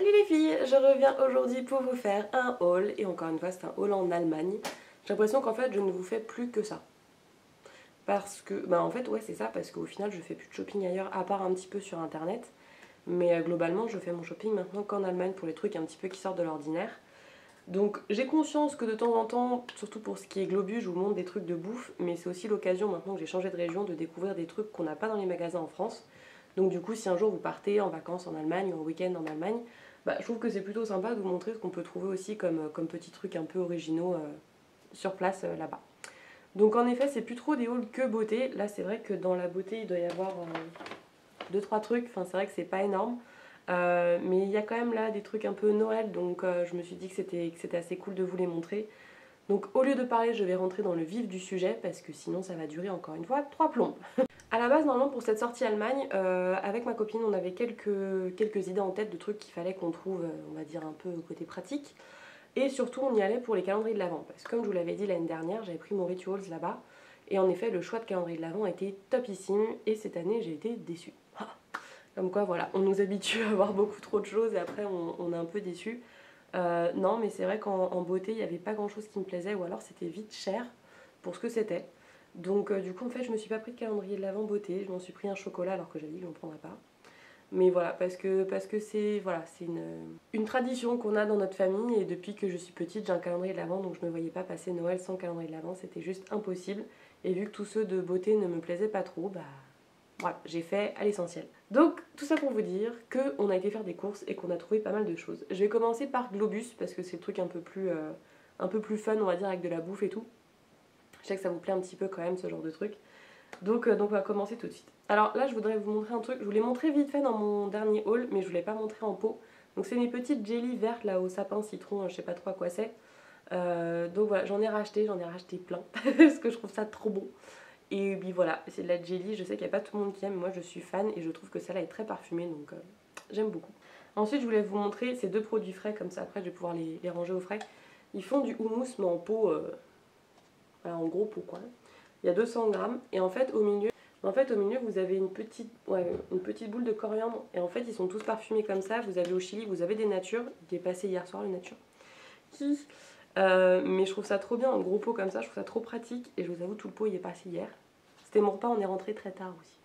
Salut les filles, je reviens aujourd'hui pour vous faire un haul, et encore une fois c'est un haul en Allemagne. J'ai l'impression qu'en fait je ne vous fais plus que ça. Parce que, bah en fait ouais c'est ça, parce qu'au final je fais plus de shopping ailleurs à part un petit peu sur internet. Mais globalement je fais mon shopping maintenant qu'en Allemagne pour les trucs un petit peu qui sortent de l'ordinaire. Donc j'ai conscience que de temps en temps, surtout pour ce qui est Globus, je vous montre des trucs de bouffe, mais c'est aussi l'occasion maintenant que j'ai changé de région de découvrir des trucs qu'on n'a pas dans les magasins en France. Donc du coup si un jour vous partez en vacances en Allemagne ou en week-end en Allemagne, bah, je trouve que c'est plutôt sympa de vous montrer ce qu'on peut trouver aussi comme petits trucs un peu originaux sur place là-bas. Donc en effet c'est plus trop des hauls que beauté, là c'est vrai que dans la beauté il doit y avoir 2-3 trucs, enfin c'est vrai que c'est pas énorme. Mais il y a quand même là des trucs un peu Noël, donc je me suis dit que c'était assez cool de vous les montrer. Donc au lieu de parler, je vais rentrer dans le vif du sujet parce que sinon ça va durer encore une fois 3 plombes. A la base, normalement pour cette sortie Allemagne, avec ma copine on avait quelques idées en tête de trucs qu'il fallait qu'on trouve, on va dire un peu côté pratique. Et surtout on y allait pour les calendriers de l'Avent, parce que comme je vous l'avais dit l'année dernière, j'avais pris mon Rituals là-bas. Et en effet le choix de calendrier de l'Avent était topissime, et cette année j'ai été déçue. Comme quoi voilà, on nous habitue à avoir beaucoup trop de choses et après on est un peu déçus. Non mais c'est vrai qu'en beauté il n'y avait pas grand chose qui me plaisait, ou alors c'était vite cher pour ce que c'était. Donc du coup en fait je me suis pas pris de calendrier de l'Avent beauté, je m'en suis pris un chocolat alors que j'avais dit que je ne prendrais pas. Mais voilà, parce que c'est voilà, une tradition qu'on a dans notre famille, et depuis que je suis petite j'ai un calendrier de l'Avent, donc je me voyais pas passer Noël sans calendrier de l'Avent, c'était juste impossible. Et vu que tous ceux de beauté ne me plaisaient pas trop, bah voilà, j'ai fait à l'essentiel. Donc tout ça pour vous dire qu'on a été faire des courses et qu'on a trouvé pas mal de choses. Je vais commencer par Globus parce que c'est le truc un peu plus fun on va dire, avec de la bouffe et tout. Je sais que ça vous plaît un petit peu quand même ce genre de truc. Donc on va commencer tout de suite. Alors là je voudrais vous montrer un truc, je vous l'ai montré vite fait dans mon dernier haul mais je ne vous l'ai pas montré en pot. Donc c'est mes petites jellies vertes là au sapin citron, je sais pas trop à quoi c'est. Donc voilà, j'en ai racheté plein parce que je trouve ça trop bon. Et puis voilà, c'est de la jelly, je sais qu'il n'y a pas tout le monde qui aime, mais moi je suis fan et je trouve que celle-là est très parfumée, donc j'aime beaucoup. Ensuite je voulais vous montrer ces deux produits frais, comme ça après je vais pouvoir les ranger au frais. Ils font du houmous mais en pot, voilà, en gros pot quoi. Il y a 200 grammes et en fait au milieu vous avez une petite boule de coriandre, et en fait ils sont tous parfumés comme ça. Vous avez au Chili, vous avez des natures, il est passé hier soir le nature. Mais je trouve ça trop bien en gros pot comme ça, je trouve ça trop pratique, et je vous avoue tout le pot il est passé hier. C'était mon repas, on est rentré très tard aussi.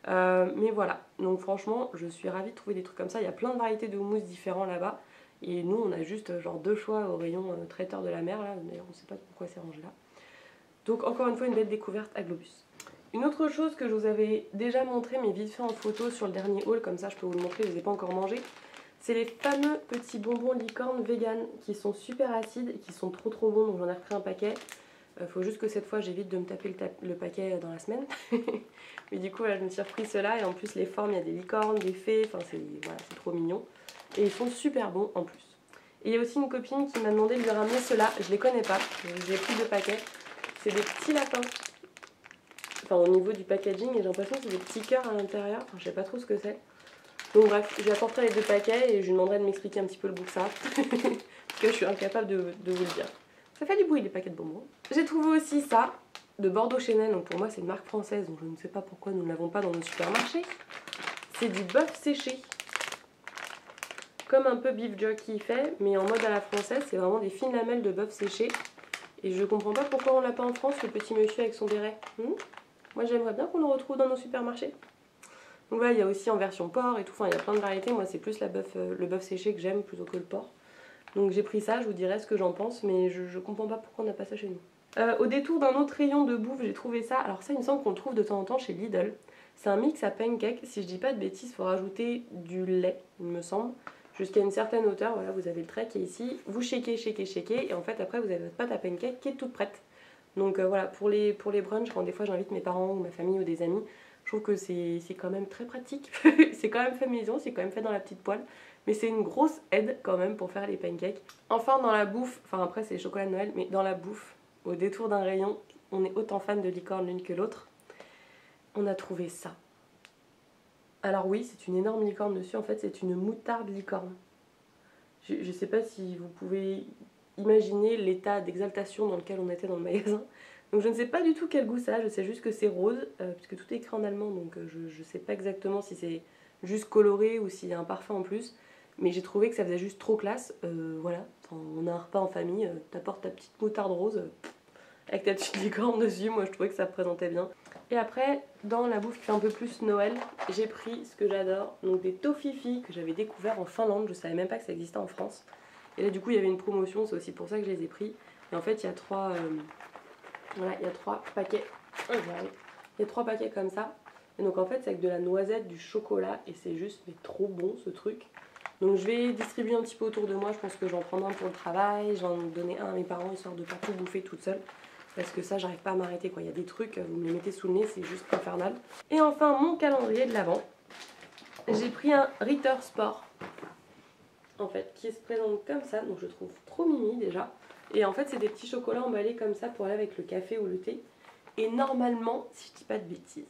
Mais voilà, donc franchement je suis ravie de trouver des trucs comme ça. Il y a plein de variétés de houmous différents là-bas, et nous on a juste genre 2 choix au rayon traiteur de la mer là, d'ailleurs on sait pas pourquoi c'est rangé là. Donc encore une fois une belle découverte à Globus. Une autre chose que je vous avais déjà montré mais vite fait en photo sur le dernier haul, comme ça je peux vous le montrer, je ne les ai pas encore mangés. C'est les fameux petits bonbons licorne vegan qui sont super acides et qui sont trop bons, donc j'en ai repris un paquet. Faut juste que cette fois j'évite de me taper le paquet dans la semaine. Mais du coup voilà, je me suis repris ceux-là, et en plus les formes, il y a des licornes, des fées, enfin c'est voilà, trop mignon. Et ils sont super bons en plus. Et il y a aussi une copine qui m'a demandé de lui ramener ceux-là, je les connais pas, j'ai pris 2 paquets. C'est des petits lapins. Enfin au niveau du packaging, et j'ai l'impression que c'est des petits cœurs à l'intérieur, enfin je sais pas trop ce que c'est. Donc bref, je lui apporterai les 2 paquets et je lui demanderai de m'expliquer un petit peu le goût que ça a. Parce que je suis incapable de vous le dire. Ça fait du bruit les paquets de bonbons. J'ai trouvé aussi ça, de Bordeaux Chanel, donc pour moi c'est une marque française, donc je ne sais pas pourquoi nous ne l'avons pas dans nos supermarchés. C'est du bœuf séché. Comme un peu beef jerky fait, mais en mode à la française, c'est vraiment des fines lamelles de bœuf séché. Et je comprends pas pourquoi on l'a pas en France, le petit monsieur avec son béret. Moi j'aimerais bien qu'on le retrouve dans nos supermarchés. Donc voilà, il y a aussi en version porc et tout, enfin il y a plein de variétés. Moi c'est plus le bœuf séché que j'aime plutôt que le porc. Donc j'ai pris ça, je vous dirai ce que j'en pense, mais je comprends pas pourquoi on n'a pas ça chez nous. Au détour d'un autre rayon de bouffe, j'ai trouvé ça. Alors ça il me semble qu'on le trouve de temps en temps chez Lidl. C'est un mix à pancake, si je dis pas de bêtises, il faut rajouter du lait, il me semble. Jusqu'à une certaine hauteur, voilà, vous avez le trait qui est ici. Vous shakez, et en fait après vous avez votre pâte à pancake qui est toute prête. Donc voilà, pour les brunchs, quand des fois j'invite mes parents ou ma famille ou des amis, je trouve que c'est quand même très pratique. C'est quand même fait maison, c'est quand même fait dans la petite poêle. Mais c'est une grosse aide quand même pour faire les pancakes. Enfin dans la bouffe, enfin après c'est les chocolats de Noël, mais dans la bouffe, au détour d'un rayon, on est autant fan de licorne l'une que l'autre. On a trouvé ça. Alors oui, c'est une énorme licorne dessus, en fait c'est une moutarde licorne. Je sais pas si vous pouvez imaginer l'état d'exaltation dans lequel on était dans le magasin. Donc je ne sais pas du tout quel goût ça a, je sais juste que c'est rose, puisque tout est écrit en allemand, donc je ne sais pas exactement si c'est juste coloré ou s'il y a un parfum en plus. Mais j'ai trouvé que ça faisait juste trop classe. Voilà, enfin, on a un repas en famille, t'apportes ta petite moutarde rose avec ta petite licorne dessus. Moi je trouvais que ça présentait bien. Et après, dans la bouffe qui fait un peu plus Noël, j'ai pris ce que j'adore, donc des toffifee que j'avais découvert en Finlande. Je savais même pas que ça existait en France. Et là du coup il y avait une promotion, c'est aussi pour ça que je les ai pris. Et en fait il y a trois paquets. Oh, il y a 3 paquets comme ça. Et donc en fait c'est avec de la noisette, du chocolat et c'est juste mais trop bon ce truc. Donc je vais distribuer un petit peu autour de moi, je pense que j'en prendrai un pour le travail, j'en donner un à mes parents histoire de pas tout bouffer toute seule. Parce que ça j'arrive pas à m'arrêter quoi, il y a des trucs, vous me les mettez sous le nez, c'est juste infernal. Et enfin mon calendrier de l'Avent. J'ai pris un Ritter Sport en fait qui se présente comme ça, donc je trouve trop mimi déjà. Et en fait c'est des petits chocolats emballés comme ça pour aller avec le café ou le thé. Et normalement, si je dis pas de bêtises,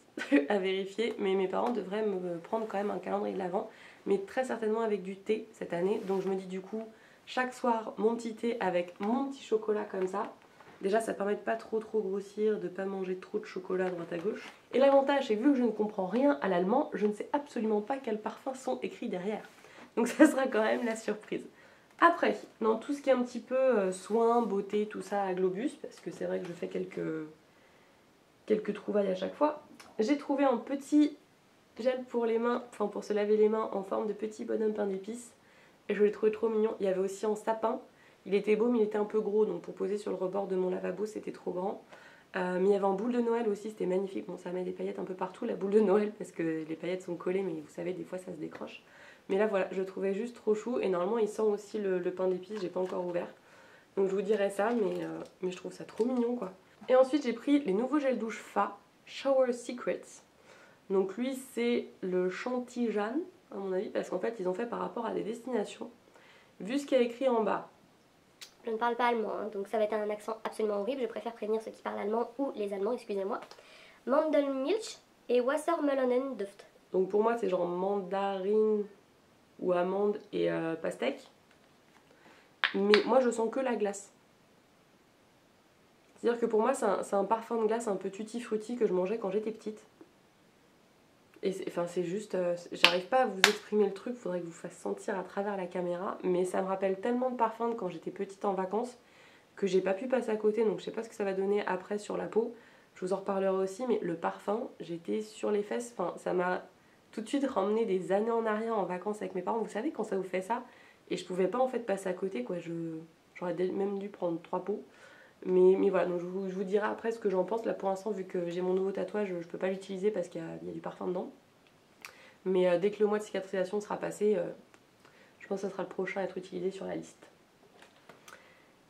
à vérifier, mais mes parents devraient me prendre quand même un calendrier de l'Avent, mais très certainement avec du thé cette année. Donc je me dis du coup, chaque soir, mon petit thé avec mon petit chocolat comme ça. Déjà, ça permet de pas trop grossir, de pas manger trop de chocolat à droite à gauche. Et l'avantage, c'est que vu que je ne comprends rien à l'allemand, je ne sais absolument pas quels parfums sont écrits derrière. Donc ça sera quand même la surprise. Après, dans tout ce qui est un petit peu soins, beauté, tout ça à Globus, parce que c'est vrai que je fais quelques trouvailles à chaque fois. J'ai trouvé un petit gel pour les mains, enfin pour se laver les mains en forme de petit bonhomme pain d'épices. Et je l'ai trouvé trop mignon. Il y avait aussi en sapin. Il était beau mais il était un peu gros, donc pour poser sur le rebord de mon lavabo c'était trop grand. Mais il y avait en boule de Noël aussi, c'était magnifique. Bon, ça met des paillettes un peu partout la boule de Noël parce que les paillettes sont collées, mais vous savez des fois ça se décroche. Mais là voilà, je le trouvais juste trop chou et normalement il sent aussi le pain d'épices, j'ai pas encore ouvert. Donc je vous dirai ça, mais je trouve ça trop mignon quoi. Et ensuite j'ai pris les nouveaux gels douche Fa Shower Secrets. Donc lui c'est le Chantilly à mon avis parce qu'en fait ils ont fait par rapport à des destinations. Vu ce qu'il y a écrit en bas. Je ne parle pas allemand, hein, donc ça va être un accent absolument horrible. Je préfère prévenir ceux qui parlent allemand ou les Allemands, excusez-moi. Mandelmilch et Wassermelonenduft. Donc pour moi c'est genre mandarine ou amande et pastèque. Mais moi je sens que la glace. C'est-à-dire que pour moi c'est un parfum de glace un peu tutti frutti que je mangeais quand j'étais petite. Et c'est juste, j'arrive pas à vous exprimer le truc, faudrait que je vous fasse sentir à travers la caméra. Mais ça me rappelle tellement de parfums de quand j'étais petite en vacances que j'ai pas pu passer à côté, donc je sais pas ce que ça va donner après sur la peau. Je vous en reparlerai aussi, mais le parfum, j'étais sur les fesses, enfin ça m'a tout de suite ramené des années en arrière en vacances avec mes parents. Vous savez quand ça vous fait ça? Et je pouvais pas en fait passer à côté quoi, j'aurais même dû prendre 3 pots. Mais voilà, donc je vous dirai après ce que j'en pense. Là pour l'instant, vu que j'ai mon nouveau tatouage, je peux pas l'utiliser parce qu'il y a du parfum dedans. Mais dès que le mois de cicatrisation sera passé, je pense que ce sera le prochain à être utilisé sur la liste.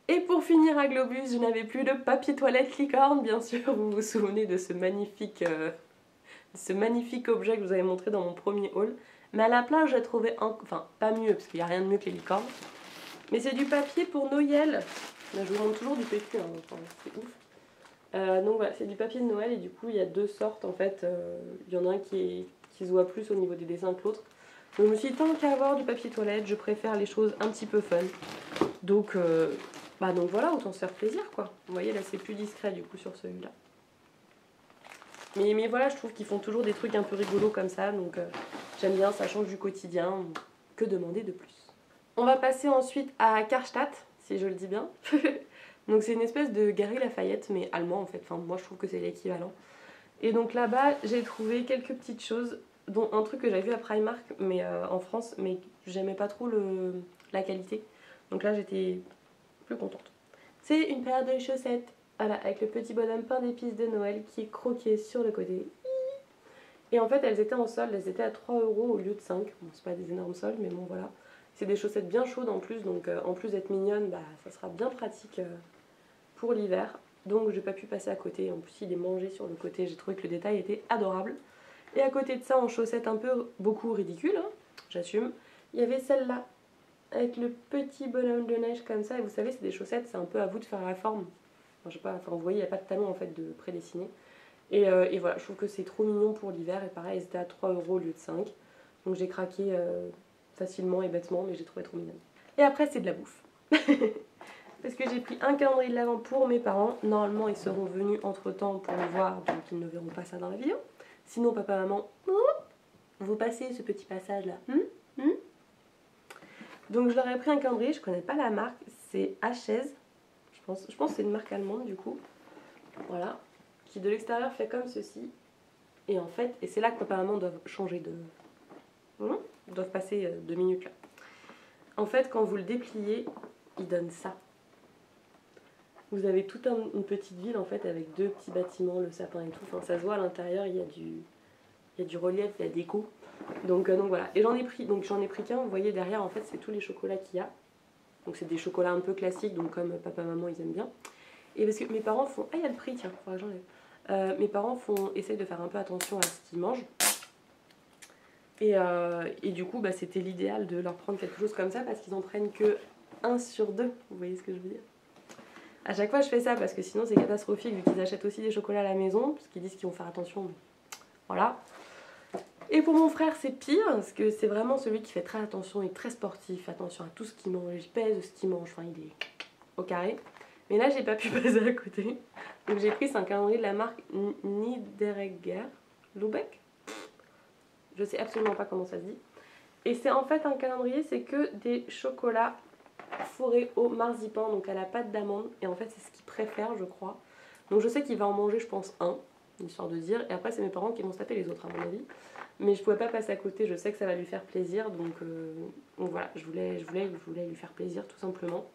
Et pour finir à Globus, je n'avais plus de papier toilette licorne, bien sûr. Vous vous souvenez de ce magnifique objet que je vous avais montré dans mon premier haul. Mais à la place, j'ai trouvé enfin pas mieux, parce qu'il n'y a rien de mieux que les licornes. Mais c'est du papier pour Noël. Là, je vous montre toujours du PQ, hein, enfin, c'est ouf. Donc voilà, c'est du papier de Noël et du coup il y a 2 sortes en fait. Il y en a un qui se voit plus au niveau des dessins que l'autre. Donc je me suis dit tant qu'à avoir du papier toilette, je préfère les choses un petit peu fun. Donc voilà, autant se faire plaisir quoi. Vous voyez là c'est plus discret du coup sur celui-là. Mais voilà, je trouve qu'ils font toujours des trucs un peu rigolos comme ça, donc j'aime bien, ça change du quotidien. Que demander de plus? On va passer ensuite à Karstadt, si je le dis bien. Donc c'est une espèce de Galeries Lafayette, mais allemand en fait. Enfin, moi je trouve que c'est l'équivalent. Et donc là-bas, j'ai trouvé quelques petites choses, dont un truc que j'avais vu à Primark, mais en France, mais j'aimais pas trop la qualité. Donc là, j'étais plus contente. C'est une paire de chaussettes, voilà, avec le petit bonhomme pain d'épices de Noël qui est croqué sur le côté. Et en fait, elles étaient en solde, elles étaient à 3 € au lieu de 5. Bon, c'est pas des énormes soldes, mais bon, voilà. C'est des chaussettes bien chaudes en plus, donc en plus d'être mignonnes, bah, ça sera bien pratique pour l'hiver. Donc j'ai pas pu passer à côté, en plus il est mangé sur le côté, j'ai trouvé que le détail était adorable. Et à côté de ça, en chaussettes un peu beaucoup ridicules, hein, j'assume, il y avait celle-là, avec le petit bonhomme de neige comme ça, et vous savez c'est des chaussettes, c'est un peu à vous de faire la forme. Enfin, je sais pas, enfin, vous voyez il n'y a pas de talon en fait de prédessiné. Et voilà, je trouve que c'est trop mignon pour l'hiver, et pareil, c'était à 3 € au lieu de 5. Donc j'ai craqué facilement et bêtement, mais j'ai trouvé trop mignonne. Et après c'est de la bouffe. Parce que j'ai pris un calendrier de l'Avent pour mes parents. Normalement, ils seront venus entre temps pour le voir, donc ils ne verront pas ça dans la vidéo. Sinon, papa, maman, vous passez ce petit passage là. Donc je leur ai pris un calendrier, je connais pas la marque, c'est H16, je pense que c'est une marque allemande du coup. Voilà, qui de l'extérieur fait comme ceci. Et en fait, et c'est là que papa et maman doivent changer de... doivent passer 2 minutes là. En fait, quand vous le dépliez, il donne ça. Vous avez toute une petite ville en fait avec 2 petits bâtiments, le sapin et tout. Enfin, ça se voit à l'intérieur, il y a du relief, il y a des déco. Donc voilà. Et j'en ai pris qu'un. Vous voyez derrière, en fait, c'est tous les chocolats qu'il y a. Donc c'est des chocolats un peu classiques, donc comme papa, maman, ils aiment bien. Et parce que mes parents font... Ah, il y a le prix, tiens, faudra que j'enlève. Mes parents essayent de faire un peu attention à ce qu'ils mangent. Et du coup, bah, c'était l'idéal de leur prendre quelque chose comme ça parce qu'ils en prennent que 1 sur 2. Vous voyez ce que je veux dire? À chaque fois, je fais ça parce que sinon, c'est catastrophique vu qu'ils achètent aussi des chocolats à la maison parce qu'ils disent qu'ils vont faire attention. Voilà. Et pour mon frère, c'est pire parce que c'est vraiment celui qui fait très attention, il est très sportif, attention à tout ce qu'il mange, il pèse ce qu'il mange, enfin, il est au carré. Mais là, j'ai pas pu passer à côté. Donc, j'ai pris, c'est un calendrier de la marque Niederegger Lübeck. Je sais absolument pas comment ça se dit. Et c'est en fait un calendrier, c'est que des chocolats fourrés au marzipan, donc à la pâte d'amande. Et en fait, c'est ce qu'il préfère, je crois. Donc je sais qu'il va en manger, je pense, un, histoire de dire. Et après, c'est mes parents qui vont se taper les autres, à mon avis. Mais je pouvais pas passer à côté, je sais que ça va lui faire plaisir. Donc voilà, je voulais lui faire plaisir, tout simplement.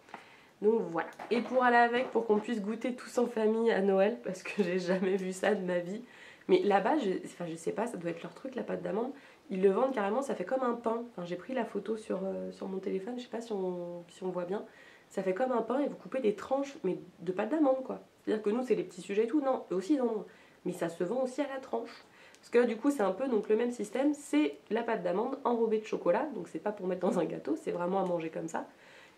Donc voilà. Et pour aller avec, pour qu'on puisse goûter tous en famille à Noël, parce que j'ai jamais vu ça de ma vie. Mais là-bas, je sais pas, ça doit être leur truc, la pâte d'amande. Ils le vendent carrément, ça fait comme un pain. Enfin, j'ai pris la photo sur mon téléphone, je sais pas si on voit bien. Ça fait comme un pain et vous coupez des tranches, mais de pâte d'amande quoi. C'est-à-dire que nous, c'est les petits sujets et tout. Non, eux aussi, ils en ont. Mais ça se vend aussi à la tranche. Parce que là, du coup, c'est un peu donc, le même système. C'est la pâte d'amande enrobée de chocolat. Donc, c'est pas pour mettre dans un gâteau, c'est vraiment à manger comme ça.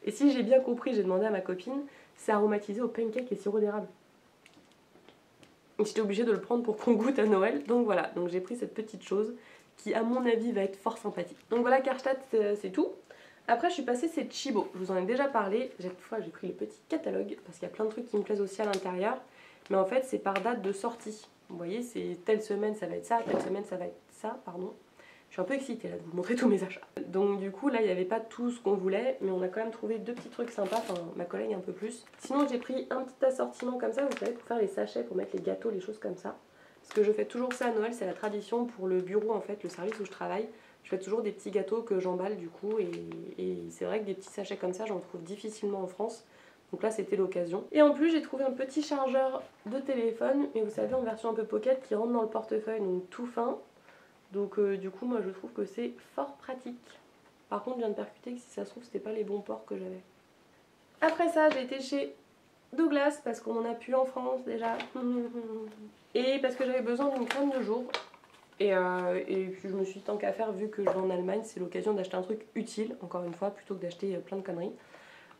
Et si j'ai bien compris, j'ai demandé à ma copine, c'est aromatisé au pancake et sirop d'érable. Et j'étais obligée de le prendre pour qu'on goûte à Noël. Donc voilà, donc j'ai pris cette petite chose qui à mon avis va être fort sympathique. Donc voilà, Karstadt c'est tout. Après je suis passée c'est Chibo, je vous en ai déjà parlé. Cette fois j'ai pris le petit catalogue parce qu'il y a plein de trucs qui me plaisent aussi à l'intérieur. Mais en fait c'est par date de sortie. Vous voyez, c'est telle semaine ça va être ça, telle semaine ça va être ça, pardon. Je suis un peu excitée là de vous montrer tous mes achats. Donc du coup là il n'y avait pas tout ce qu'on voulait, mais on a quand même trouvé 2 petits trucs sympas, enfin ma collègue un peu plus. Sinon j'ai pris un petit assortiment comme ça, vous savez, pour faire les sachets, pour mettre les gâteaux, les choses comme ça. Parce que je fais toujours ça à Noël, c'est la tradition pour le bureau en fait, le service où je travaille. Je fais toujours des petits gâteaux que j'emballe du coup et c'est vrai que des petits sachets comme ça j'en trouve difficilement en France. Donc là c'était l'occasion. Et en plus j'ai trouvé un petit chargeur de téléphone, mais vous savez en version un peu pocket qui rentre dans le portefeuille, donc tout fin. Donc du coup moi je trouve que c'est fort pratique. Par contre je viens de percuter que si ça se trouve c'était pas les bons ports que j'avais. Après ça j'ai été chez Douglas parce qu'on en a plus en France déjà. Et parce que j'avais besoin d'une crème de jour. Et puis je me suis dit tant qu'à faire, vu que je vais en Allemagne, c'est l'occasion d'acheter un truc utile, encore une fois, plutôt que d'acheter plein de conneries.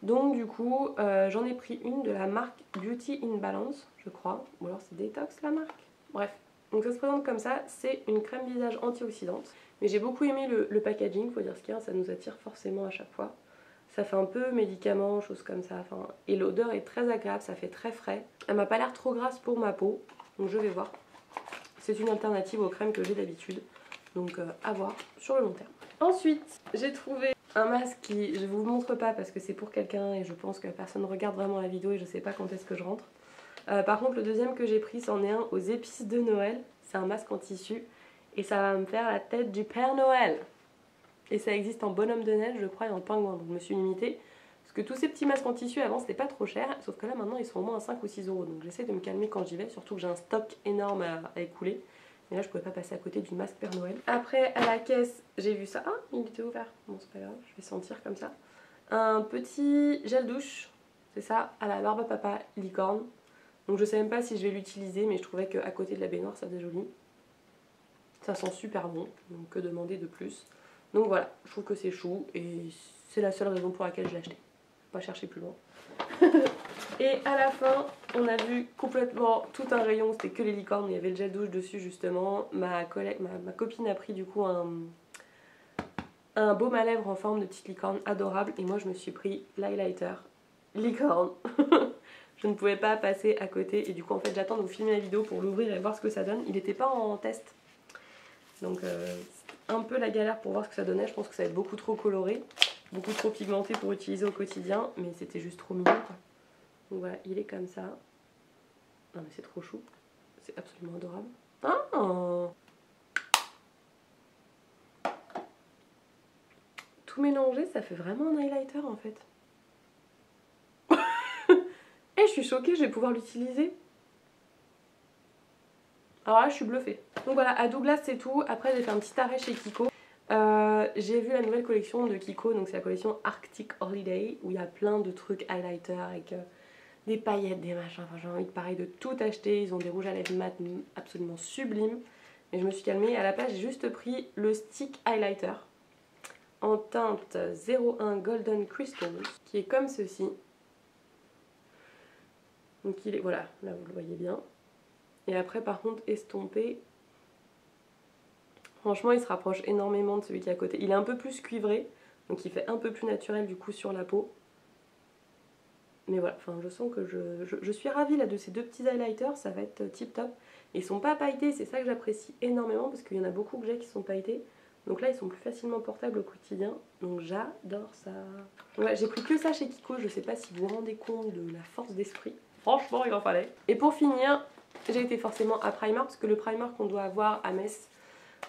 Donc du coup j'en ai pris une de la marque Beauty in Balance, je crois. Ou alors c'est Detox la marque. Bref. Donc ça se présente comme ça, c'est une crème visage antioxydante. Mais j'ai beaucoup aimé le packaging, faut dire ce qu'il y a, ça nous attire forcément à chaque fois. Ça fait un peu médicament, choses comme ça. Enfin, et l'odeur est très agréable, ça fait très frais. Elle m'a pas l'air trop grasse pour ma peau, donc je vais voir. C'est une alternative aux crèmes que j'ai d'habitude. Donc à voir sur le long terme. Ensuite, j'ai trouvé un masque qui, je vous montre pas parce que c'est pour quelqu'un et je pense que personne regarde vraiment la vidéo et je sais pas quand est-ce que je rentre. Par contre le deuxième que j'ai pris c'en est un aux épices de Noël, c'est un masque en tissu et ça va me faire la tête du Père Noël. Et ça existe en bonhomme de neige je crois et en pingouin, donc je me suis limitée. Parce que tous ces petits masques en tissu avant c'était pas trop cher, sauf que là maintenant ils sont au moins à 5 ou 6 euros, donc j'essaie de me calmer quand j'y vais, surtout que j'ai un stock énorme à écouler. Mais là je pouvais pas passer à côté du masque Père Noël. Après à la caisse j'ai vu ça, ah il était ouvert, bon c'est pas grave, je vais sentir comme ça. Un petit gel douche, c'est ça, à la barbe à papa licorne. Donc je sais même pas si je vais l'utiliser, mais je trouvais qu'à côté de la baignoire ça faisait joli. Ça sent super bon, donc que demander de plus. Donc voilà, je trouve que c'est chou et c'est la seule raison pour laquelle je l'ai acheté. Pas chercher plus loin. Et à la fin, on a vu complètement tout un rayon, c'était que les licornes, il y avait le gel douche dessus justement. Ma copine a pris du coup un baume à lèvres en forme de petite licorne adorable et moi je me suis pris l'highlighter licorne. Je ne pouvais pas passer à côté et du coup en fait j'attends de vous filmer la vidéo pour l'ouvrir et voir ce que ça donne. Il n'était pas en test, donc un peu la galère pour voir ce que ça donnait. Je pense que ça va être beaucoup trop coloré. beaucoup trop pigmenté pour utiliser au quotidien, mais c'était juste trop mignon quoi. Donc voilà, il est comme ça. Non mais c'est trop chou, c'est absolument adorable. Ah, tout mélangé, ça fait vraiment un highlighter en fait. Et je suis choquée, je vais pouvoir l'utiliser. Alors là, je suis bluffée. Donc voilà, à Douglas, c'est tout. Après, j'ai fait un petit arrêt chez Kiko. J'ai vu la nouvelle collection de Kiko, donc c'est la collection Arctic Holiday, où il y a plein de trucs highlighter avec des paillettes, des machins. Enfin, j'ai envie de pareil de tout acheter. Ils ont des rouges à lèvres mat absolument sublimes. Mais je me suis calmée. À la place, j'ai juste pris le stick highlighter en teinte 01 Golden Crystals, qui est comme ceci. Donc il est, voilà, là vous le voyez bien. Et après par contre estompé, franchement il se rapproche énormément de celui qui est à côté. Il est un peu plus cuivré, donc il fait un peu plus naturel du coup sur la peau. Mais voilà, enfin je sens que je suis ravie là de ces deux petits highlighters, ça va être tip top. Ils sont pas pailletés, c'est ça que j'apprécie énormément parce qu'il y en a beaucoup que j'ai qui sont pailletés. Donc là ils sont plus facilement portables au quotidien, donc j'adore ça. Ouais, j'ai pris que ça chez Kiko, je sais pas si vous vous rendez compte de la force d'esprit. Franchement il en fallait. Et pour finir, j'ai été forcément à Primark parce que le Primark qu'on doit avoir à Metz,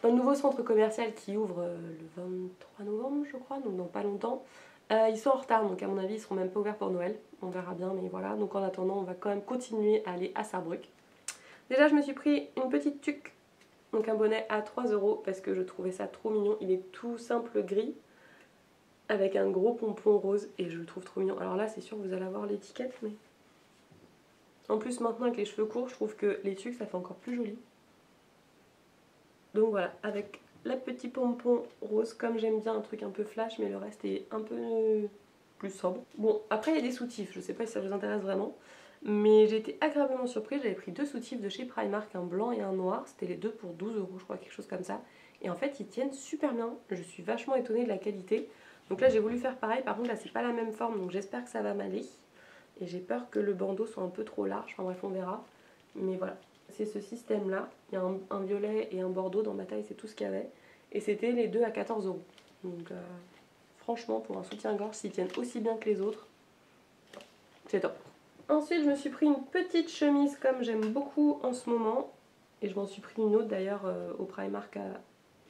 dans le nouveau centre commercial qui ouvre le 23 novembre je crois, donc dans pas longtemps, ils sont en retard, donc à mon avis ils seront même pas ouverts pour Noël, on verra bien, mais voilà. Donc en attendant on va quand même continuer à aller à Sarrebruck. Déjà je me suis pris une petite tuque, donc un bonnet à 3 € parce que je trouvais ça trop mignon. Il est tout simple gris avec un gros pompon rose et je le trouve trop mignon. Alors là c'est sûr vous allez avoir l'étiquette, mais en plus maintenant avec les cheveux courts je trouve que les tuques ça fait encore plus joli. Donc voilà, avec la petite pompon rose, comme j'aime bien un truc un peu flash, mais le reste est un peu plus sobre. Bon, après il y a des soutifs, je sais pas si ça vous intéresse vraiment, mais j'ai été agréablement surprise. J'avais pris deux soutifs de chez Primark, un blanc et un noir, c'était les deux pour 12 € je crois, quelque chose comme ça. Et en fait ils tiennent super bien, je suis vachement étonnée de la qualité. Donc là j'ai voulu faire pareil, par contre là c'est pas la même forme, donc j'espère que ça va m'aller. Et j'ai peur que le bandeau soit un peu trop large, enfin bref on verra. Mais voilà, c'est ce système là, il y a un violet et un bordeaux dans ma taille, c'est tout ce qu'il y avait. Et c'était les deux à 14 €. Donc franchement pour un soutien-gorge, s'ils tiennent aussi bien que les autres, c'est top. Ensuite je me suis pris une petite chemise comme j'aime beaucoup en ce moment. Et je m'en suis pris une autre d'ailleurs au Primark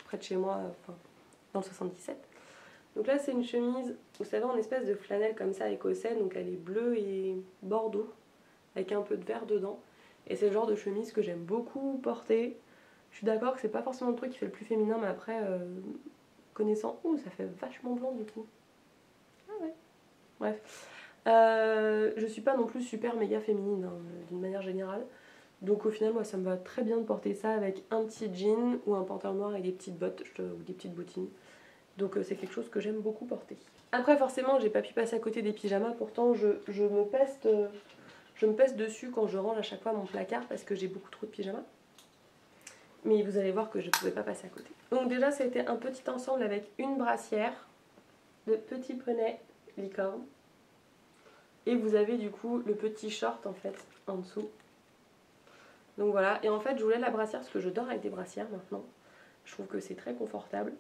près de chez moi, enfin dans le 77. Donc là c'est une chemise, vous savez, en espèce de flanelle comme ça écossais, donc elle est bleue et bordeaux, avec un peu de vert dedans. Et c'est le genre de chemise que j'aime beaucoup porter. Je suis d'accord que c'est pas forcément le truc qui fait le plus féminin, mais après, connaissant... Ouh, ça fait vachement blanc du coup. Ah ouais. Bref. Je suis pas non plus super méga féminine, hein, d'une manière générale. Donc au final, moi ça me va très bien de porter ça avec un petit jean ou un pantalon noir et des petites bottes ou des petites bottines. Donc c'est quelque chose que j'aime beaucoup porter. Après forcément j'ai pas pu passer à côté des pyjamas, pourtant je me peste dessus quand je range à chaque fois mon placard parce que j'ai beaucoup trop de pyjamas. Mais vous allez voir que je ne pouvais pas passer à côté. Donc déjà ça a été un petit ensemble avec une brassière de petits poneys licorne. Et vous avez du coup le petit short en fait en dessous. Donc voilà, et en fait je voulais la brassière parce que je dors avec des brassières maintenant. Je trouve que c'est très confortable.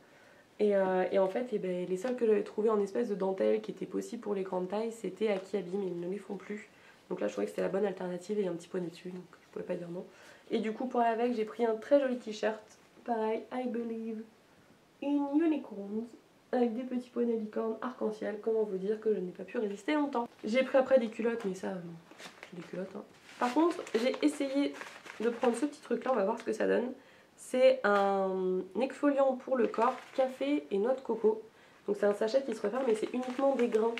Et en fait, les seules que j'avais trouvées en espèce de dentelle qui étaient possibles pour les grandes tailles, c'était à Kiabi, mais ils ne les font plus. Donc là, je trouvais que c'était la bonne alternative et il y a un petit poney dessus, donc je pouvais pas dire non. Et du coup, pour aller avec, j'ai pris un très joli t-shirt, pareil, I believe in unicorns, avec des petits poneys licornes arc-en-ciel. Comment vous dire que je n'ai pas pu résister longtemps. J'ai pris après des culottes, mais ça, j'ai des culottes. Hein. Par contre, j'ai essayé de prendre ce petit truc-là, on va voir ce que ça donne. C'est un exfoliant pour le corps, café et noix de coco. Donc c'est un sachet qui se referme mais c'est uniquement des grains.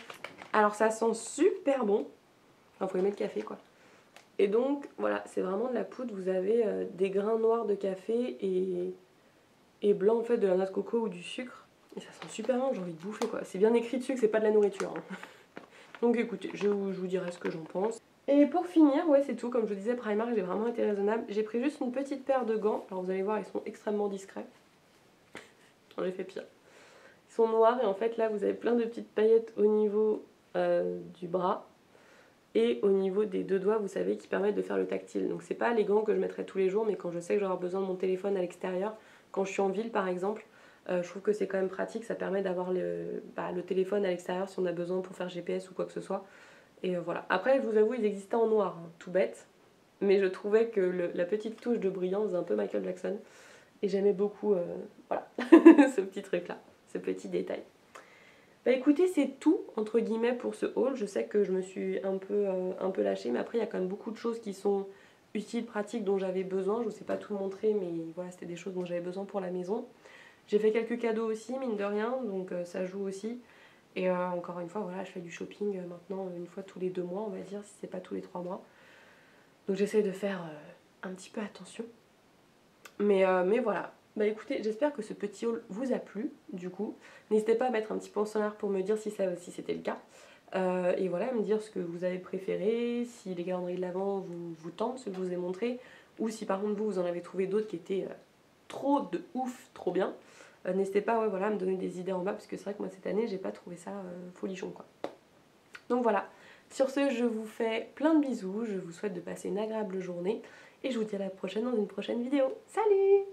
Alors ça sent super bon. Enfin faut aimer le café quoi. Et donc voilà, c'est vraiment de la poudre. Vous avez des grains noirs de café et blanc en fait de la noix de coco ou du sucre. Et ça sent super bon, j'ai envie de bouffer quoi. C'est bien écrit dessus que c'est pas de la nourriture. Hein. Donc écoutez, je vous dirai ce que j'en pense. Et pour finir, ouais c'est tout, comme je vous disais, Primark, j'ai vraiment été raisonnable. J'ai pris juste une petite paire de gants, alors vous allez voir, ils sont extrêmement discrets. J'ai fait pire. Ils sont noirs et en fait là vous avez plein de petites paillettes au niveau du bras et au niveau des deux doigts, vous savez, qui permettent de faire le tactile. Donc c'est pas les gants que je mettrai tous les jours, mais quand je sais que j'aurai besoin de mon téléphone à l'extérieur, quand je suis en ville par exemple, Je trouve que c'est quand même pratique, ça permet d'avoir le téléphone à l'extérieur si on a besoin pour faire GPS ou quoi que ce soit. Et voilà. Après, je vous avoue, ils existaient en noir, hein, tout bête. Mais je trouvais que la petite touche de brillant faisait un peu Michael Jackson. Et j'aimais beaucoup voilà, ce petit truc-là, ce petit détail. Bah écoutez, c'est tout, entre guillemets, pour ce haul. Je sais que je me suis un peu lâchée, mais après, il y a quand même beaucoup de choses qui sont utiles, pratiques, dont j'avais besoin. Je ne vous ai pas tout montré, mais voilà, c'était des choses dont j'avais besoin pour la maison. J'ai fait quelques cadeaux aussi, mine de rien, donc ça joue aussi. Et encore une fois, voilà, je fais du shopping maintenant une fois tous les 2 mois, on va dire, si c'est pas tous les 3 mois. Donc j'essaie de faire un petit peu attention. Mais voilà. Bah écoutez, j'espère que ce petit haul vous a plu, du coup. N'hésitez pas à mettre un petit point en sonore pour me dire si c'était le cas. Et voilà, à me dire ce que vous avez préféré, si les calendriers de l'Avent vous tentent, ce que je vous ai montré, ou si par contre vous en avez trouvé d'autres qui étaient trop de ouf, trop bien. N'hésitez pas ouais, voilà, à me donner des idées en bas, parce que c'est vrai que moi cette année, j'ai pas trouvé ça folichon, quoi. Donc voilà, sur ce, je vous fais plein de bisous, je vous souhaite de passer une agréable journée, et je vous dis à la prochaine dans une prochaine vidéo. Salut!